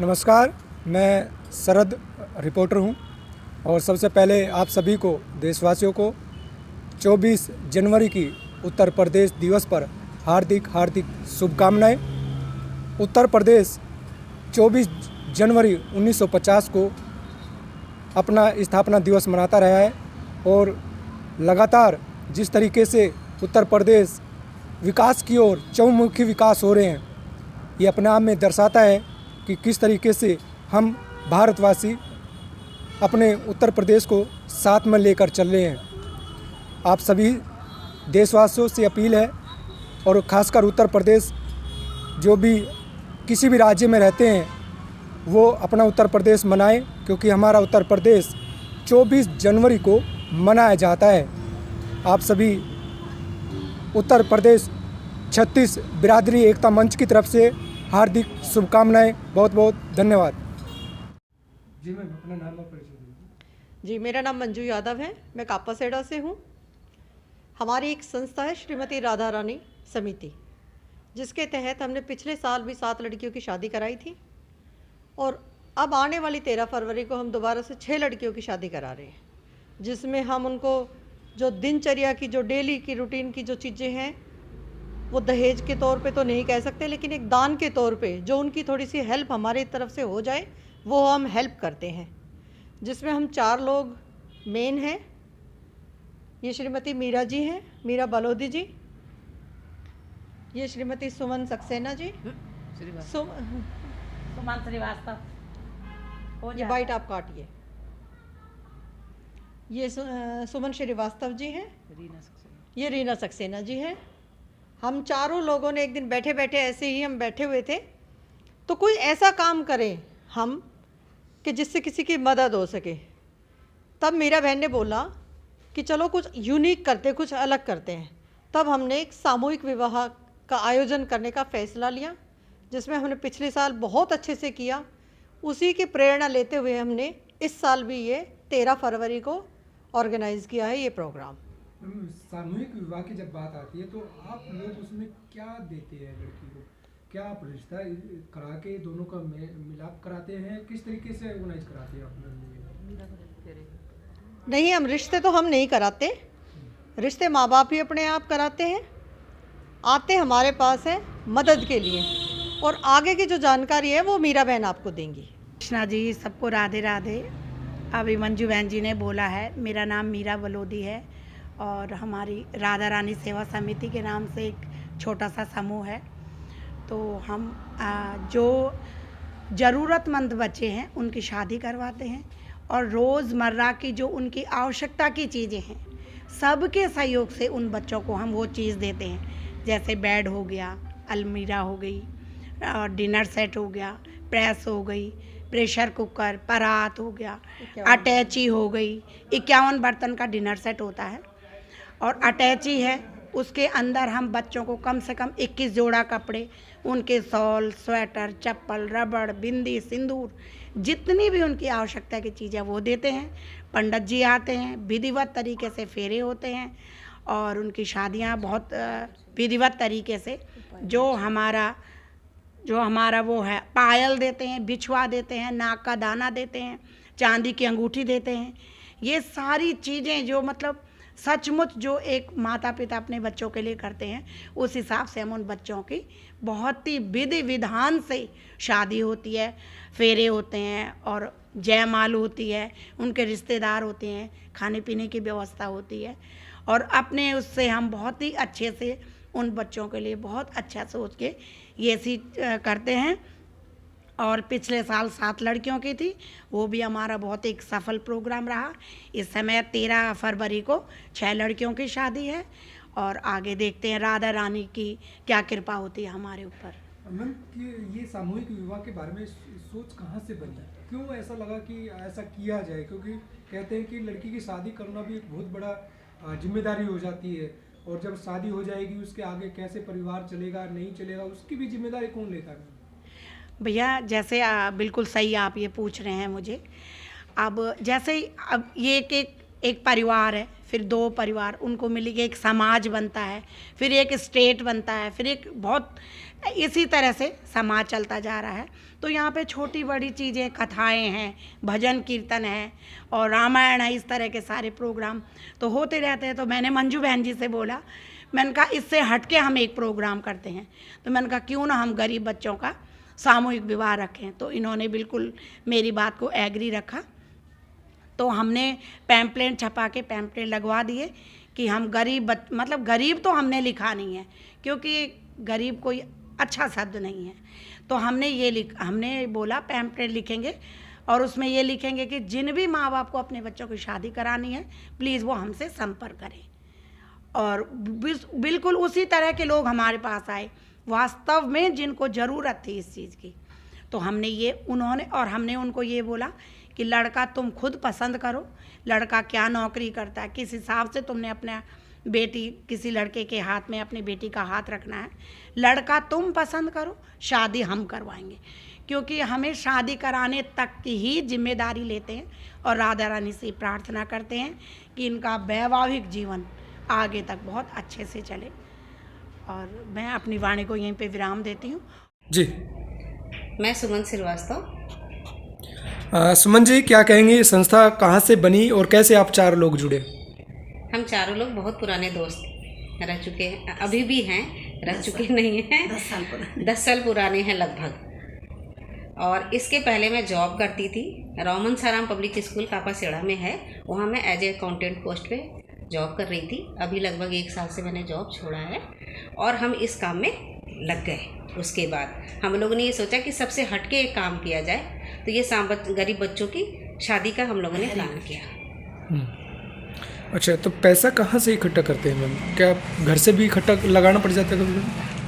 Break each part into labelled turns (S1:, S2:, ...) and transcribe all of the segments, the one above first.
S1: नमस्कार, मैं शरद रिपोर्टर हूं और सबसे पहले आप सभी को, देशवासियों को 24 जनवरी की उत्तर प्रदेश दिवस पर हार्दिक शुभकामनाएं। उत्तर प्रदेश 24 जनवरी 1950 को अपना स्थापना दिवस मनाता रहा है और लगातार जिस तरीके से उत्तर प्रदेश विकास की ओर चहुमुखी विकास हो रहे हैं, ये अपने आप में दर्शाता है कि किस तरीके से हम भारतवासी अपने उत्तर प्रदेश को साथ में लेकर चल रहे हैं। आप सभी देशवासियों से अपील है और ख़ासकर उत्तर प्रदेश जो भी किसी भी राज्य में रहते हैं वो अपना उत्तर प्रदेश मनाएं, क्योंकि हमारा उत्तर प्रदेश 24 जनवरी को मनाया जाता है। आप सभी उत्तर प्रदेश 36 बिरादरी एकता मंच की तरफ से हार्दिक शुभकामनाएं। बहुत बहुत धन्यवाद। जी, मैं अपना नाम और परिचय दूंगा।
S2: जी, मेरा नाम मंजू यादव है, मैं कापासेड़ा से हूँ। हमारी एक संस्था है श्रीमती राधा रानी समिति, जिसके तहत हमने पिछले साल भी 7 लड़कियों की शादी कराई थी और अब आने वाली 13 फरवरी को हम दोबारा से 6 लड़कियों की शादी करा रहे हैं, जिसमें हम उनको जो दिनचर्या की, जो डेली की रूटीन की जो चीज़ें हैं, वो दहेज के तौर पे तो नहीं कह सकते, लेकिन एक दान के तौर पे जो उनकी थोड़ी सी हेल्प हमारी तरफ से हो जाए वो हम हेल्प करते हैं। जिसमें हम 4 लोग मेन हैं। ये श्रीमती मीरा जी हैं, मीरा बलोदी जी, ये श्रीमती सुमन सक्सेना जी,
S3: सुमन श्रीवास्तव,
S2: ये बाइट आप काटिए। ये सुमन श्रीवास्तव जी हैं, ये रीना सक्सेना जी हैं। हम चारों लोगों ने एक दिन बैठे बैठे ऐसे ही हम बैठे हुए थे, तो कोई ऐसा काम करें हम कि जिससे किसी की मदद हो सके। तब मीरा बहन ने बोला कि चलो कुछ यूनिक करते, कुछ अलग करते हैं। तब हमने एक सामूहिक विवाह का आयोजन करने का फ़ैसला लिया, जिसमें हमने पिछले साल बहुत अच्छे से किया। उसी की प्रेरणा लेते हुए हमने इस साल भी ये 13 फरवरी को ऑर्गेनाइज़ किया है ये प्रोग्राम।
S1: सामूहिक विवाह की जब बात आती है तो आप लोग उसमें क्या देते हैं लड़की को? क्या आप रिश्ता करा के दोनों का मिलाप कराते हैं? किस तरीके से ऑर्गेनाइज कराते हैं आप?
S2: नहीं, हम रिश्ते तो हम नहीं कराते, रिश्ते माँ बाप ही अपने आप कराते हैं। आते हमारे पास है मदद के लिए, और आगे की जो जानकारी है वो मीरा बहन आपको देंगी।
S3: कृष्णा जी, सबको राधे राधे। अभी मंजू बहन जी ने बोला है, मेरा नाम मीरा बलोदी है और हमारी राधा रानी सेवा समिति के नाम से एक छोटा सा समूह है। तो हम जो ज़रूरतमंद बच्चे हैं उनकी शादी करवाते हैं और रोज़मर्रा की जो उनकी आवश्यकता की चीज़ें हैं, सबके सहयोग से उन बच्चों को हम वो चीज़ देते हैं। जैसे बेड हो गया, अलमीरा हो गई, और डिनर सेट हो गया, प्रेस हो गई, प्रेशर कुकर, परात हो गया, अटैची हो गई। 51 बर्तन का डिनर सेट होता है और अटैची है, उसके अंदर हम बच्चों को कम से कम 21 जोड़ा कपड़े, उनके शॉल, स्वेटर, चप्पल, रबड़, बिंदी, सिंदूर, जितनी भी उनकी आवश्यकता की चीज़ें वो देते हैं। पंडित जी आते हैं, विधिवत तरीके से फेरे होते हैं और उनकी शादियां बहुत विधिवत तरीके से, जो हमारा वो है, पायल देते हैं, बिछुआ देते हैं, नाक का दाना देते हैं, चांदी की अंगूठी देते हैं। ये सारी चीज़ें जो मतलब सचमुच जो एक माता पिता अपने बच्चों के लिए करते हैं, उस हिसाब से हम उन बच्चों की बहुत ही विधि विधान से शादी होती है, फेरे होते हैं और जयमाल होती है, उनके रिश्तेदार होते हैं, खाने पीने की व्यवस्था होती है और अपने उससे हम बहुत ही अच्छे से उन बच्चों के लिए बहुत अच्छा सोच के ये करते हैं। और पिछले साल 7 लड़कियों की थी, वो भी हमारा बहुत एक सफल प्रोग्राम रहा। इस समय 13 फरवरी को 6 लड़कियों की शादी है और आगे देखते हैं राधा रानी की क्या कृपा होती है हमारे ऊपर।
S1: मैम, ये सामूहिक विवाह के बारे में सोच कहाँ से बनी? क्यों ऐसा लगा कि ऐसा किया जाए? क्योंकि कहते हैं कि लड़की की शादी करना भी एक बहुत बड़ा जिम्मेदारी हो जाती है, और जब शादी हो जाएगी उसके आगे कैसे परिवार चलेगा, नहीं चलेगा, उसकी भी जिम्मेदारी कौन लेता है?
S3: भैया, जैसे बिल्कुल सही आप ये पूछ रहे हैं मुझे। अब जैसे अब ये एक परिवार है, फिर 2 परिवार, उनको मिली कि एक समाज बनता है, फिर एक स्टेट बनता है, फिर एक बहुत इसी तरह से समाज चलता जा रहा है। तो यहाँ पे छोटी बड़ी चीज़ें, कथाएं हैं, भजन कीर्तन है और रामायण है, इस तरह के सारे प्रोग्राम तो होते रहते हैं। तो मैंने मंजू बहन जी से बोला, मैंने कहा इससे हट के हम एक प्रोग्राम करते हैं। तो मैंने कहा क्यों ना हम गरीब बच्चों का सामूहिक विवाह रखें। तो इन्होंने बिल्कुल मेरी बात को एग्री रखा। तो हमने पैम्पलेट छपा के पैम्पलेट लगवा दिए कि हम मतलब गरीब तो हमने लिखा नहीं है, क्योंकि गरीब कोई अच्छा शब्द नहीं है। तो हमने बोला पैम्पलेट लिखेंगे और उसमें ये लिखेंगे कि जिन भी माँ बाप को अपने बच्चों की शादी करानी है प्लीज़ वो हमसे संपर्क करें। और बिल्कुल उसी तरह के लोग हमारे पास आए वास्तव में जिनको ज़रूरत थी इस चीज़ की। तो हमने उनको ये बोला कि लड़का तुम खुद पसंद करो, लड़का क्या नौकरी करता है, किस हिसाब से तुमने अपना बेटी, किसी लड़के के हाथ में अपनी बेटी का हाथ रखना है। लड़का तुम पसंद करो, शादी हम करवाएंगे, क्योंकि हमें शादी कराने तक की ही जिम्मेदारी लेते हैं और राधा रानी से प्रार्थना करते हैं कि इनका वैवाहिक जीवन आगे तक बहुत अच्छे से चले। और मैं अपनी वाणी को यहीं पे विराम देती हूँ।
S1: जी,
S4: मैं सुमन श्रीवास्तव।
S1: सुमन जी, क्या कहेंगे, ये संस्था कहाँ से बनी और कैसे आप 4 लोग जुड़े?
S4: हम चारों लोग बहुत पुराने दोस्त रह चुके हैं, अभी भी हैं, रह चुके नहीं हैं, 10 साल पुराने हैं लगभग। और इसके पहले मैं जॉब करती थी, रोमन साराम पब्लिक स्कूल कापासेड़ा में है, वहाँ मैं एज ए अकाउंटेंट पोस्ट पे जॉब कर रही थी। अभी लगभग 1 साल से मैंने जॉब छोड़ा है और हम इस काम में लग गए। उसके बाद हम लोगों ने ये सोचा कि सबसे हटके एक काम किया जाए, तो ये गरीब बच्चों की शादी का हम लोगों ने प्लान किया।
S1: अच्छा, तो पैसा कहाँ से इकट्ठा करते हैं मैम? क्या घर से भी इकट्ठा लगाना पड़ जाता है कभी?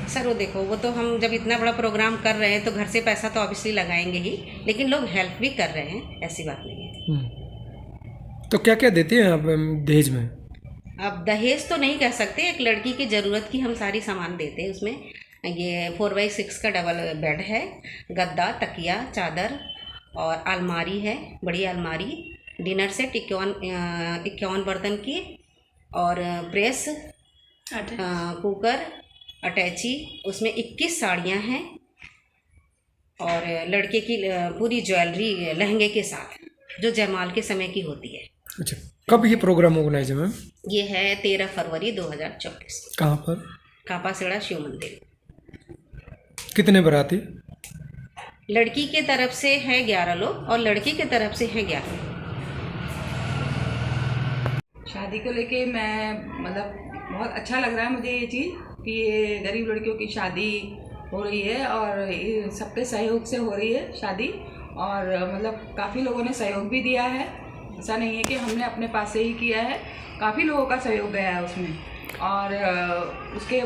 S4: सर वो देखो, वो तो हम जब इतना बड़ा प्रोग्राम कर रहे हैं तो घर से पैसा तो ऑब्वियसली लगाएंगे ही, लेकिन लोग हेल्प भी कर रहे हैं, ऐसी बात नहीं है।
S1: तो क्या क्या देते हैं आप दहेज में?
S4: अब दहेज तो नहीं कह सकते, एक लड़की की ज़रूरत की हम सारी सामान देते हैं। उसमें ये 4x6 का डबल बेड है, गद्दा, तकिया, चादर और अलमारी है, बड़ी अलमारी, डिनर सेट 51 बर्तन की, और प्रेस, कुकर, अटैची, उसमें 21 साड़ियाँ हैं और लड़के की पूरी ज्वेलरी लहंगे के साथ जो जयमाल के समय की होती है।
S1: अच्छा, कब ये प्रोग्राम ऑर्गेनाइज है मैम?
S4: ये है 13 फरवरी 2024।
S1: कहाँ पर?
S4: कापासेड़ा शिव मंदिर।
S1: कितने बाराती?
S4: लड़की के तरफ से है 11 लोग और लड़की के तरफ से है 11।
S5: शादी को लेके मैं बहुत अच्छा लग रहा है मुझे ये चीज़ कि ये गरीब लड़कियों की शादी हो रही है और ये सबके सहयोग से हो रही है शादी। और काफ़ी लोगों ने सहयोग भी दिया है, ऐसा नहीं है कि हमने अपने पास से ही किया है, काफ़ी लोगों का सहयोग गया है उसमें। और उसके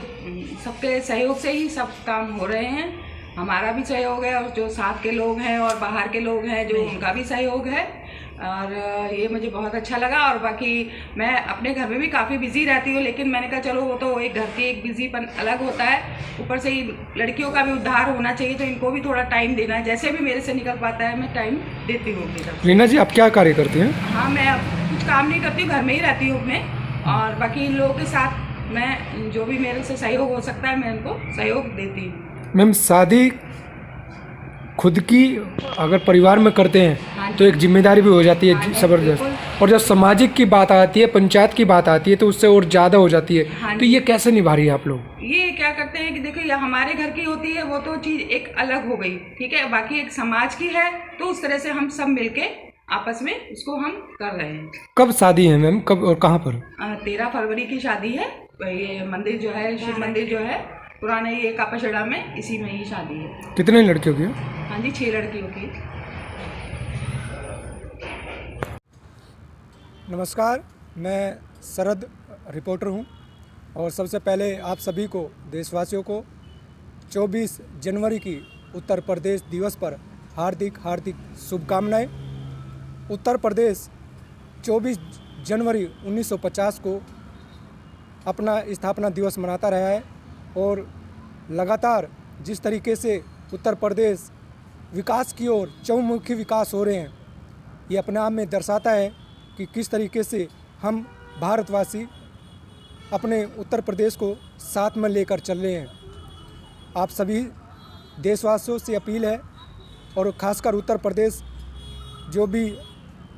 S5: सबके सहयोग से ही सब काम हो रहे हैं। हमारा भी सहयोग है और जो साथ के लोग हैं और बाहर के लोग हैं जो उनका भी सहयोग है। और ये मुझे बहुत अच्छा लगा। और बाकी मैं अपने घर में भी काफ़ी बिज़ी रहती हूँ, लेकिन मैंने कहा चलो वो तो एक घर की एक बिज़ीपन अलग होता है, ऊपर से ही लड़कियों का भी उद्धार होना चाहिए, तो इनको भी थोड़ा टाइम देना है। जैसे भी मेरे से निकल पाता है मैं टाइम देती हूँ अपनी तरफ।
S1: रीना जी, आप क्या कार्य करती हैं?
S5: हाँ, मैं अब कुछ काम नहीं करती हूँ, घर में ही रहती हूँ अपने। और बाकी इन लोगों के साथ मैं जो भी मेरे से सहयोग हो सकता है मैं उनको सहयोग देती हूँ।
S1: मैम, शादी खुद की अगर परिवार में करते हैं तो एक जिम्मेदारी भी हो जाती है ज़बरदस्त, और जब सामाजिक की बात आती है, पंचायत की बात आती है, तो उससे और ज़्यादा हो जाती है। तो ये कैसे निभा रही है आप लोग?
S5: ये क्या करते हैं कि देखो, ये हमारे घर की होती है वो तो चीज़ एक अलग हो गई, ठीक है, बाकी एक समाज की है, तो उस तरह से हम सब मिलके आपस में उसको हम कर रहे हैं।
S1: कब शादी है मैम, कब और कहाँ पर?
S5: 13 फरवरी की शादी है। ये मंदिर जो है, शिव मंदिर जो है पुराने, ये कापासेड़ा में, इसी में ही शादी है।
S1: कितने लड़कियों की?
S5: हाँ जी, 6 लड़कियों की।
S1: नमस्कार, मैं शरद रिपोर्टर हूँ और सबसे पहले आप सभी को, देशवासियों को 24 जनवरी की उत्तर प्रदेश दिवस पर हार्दिक हार्दिक शुभकामनाएं। उत्तर प्रदेश 24 जनवरी 1950 को अपना स्थापना दिवस मनाता रहा है और लगातार जिस तरीके से उत्तर प्रदेश विकास की ओर चहुमुखी विकास हो रहे हैं, ये अपने आप में दर्शाता है कि किस तरीके से हम भारतवासी अपने उत्तर प्रदेश को साथ में लेकर चल रहे हैं। आप सभी देशवासियों से अपील है, और ख़ासकर उत्तर प्रदेश जो भी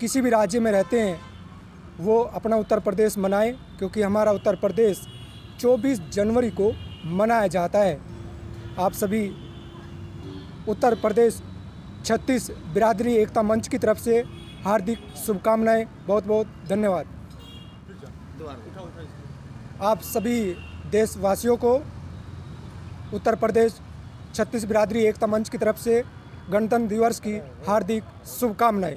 S1: किसी भी राज्य में रहते हैं वो अपना उत्तर प्रदेश मनाएं, क्योंकि हमारा उत्तर प्रदेश 24 जनवरी को मनाया जाता है। आप सभी उत्तर प्रदेश 36 बिरादरी एकता मंच की तरफ से हार्दिक शुभकामनाएं। बहुत बहुत धन्यवाद। आप सभी देशवासियों को उत्तर प्रदेश 36 बिरादरी एकता मंच की तरफ से गणतंत्र दिवस की हार्दिक शुभकामनाएं।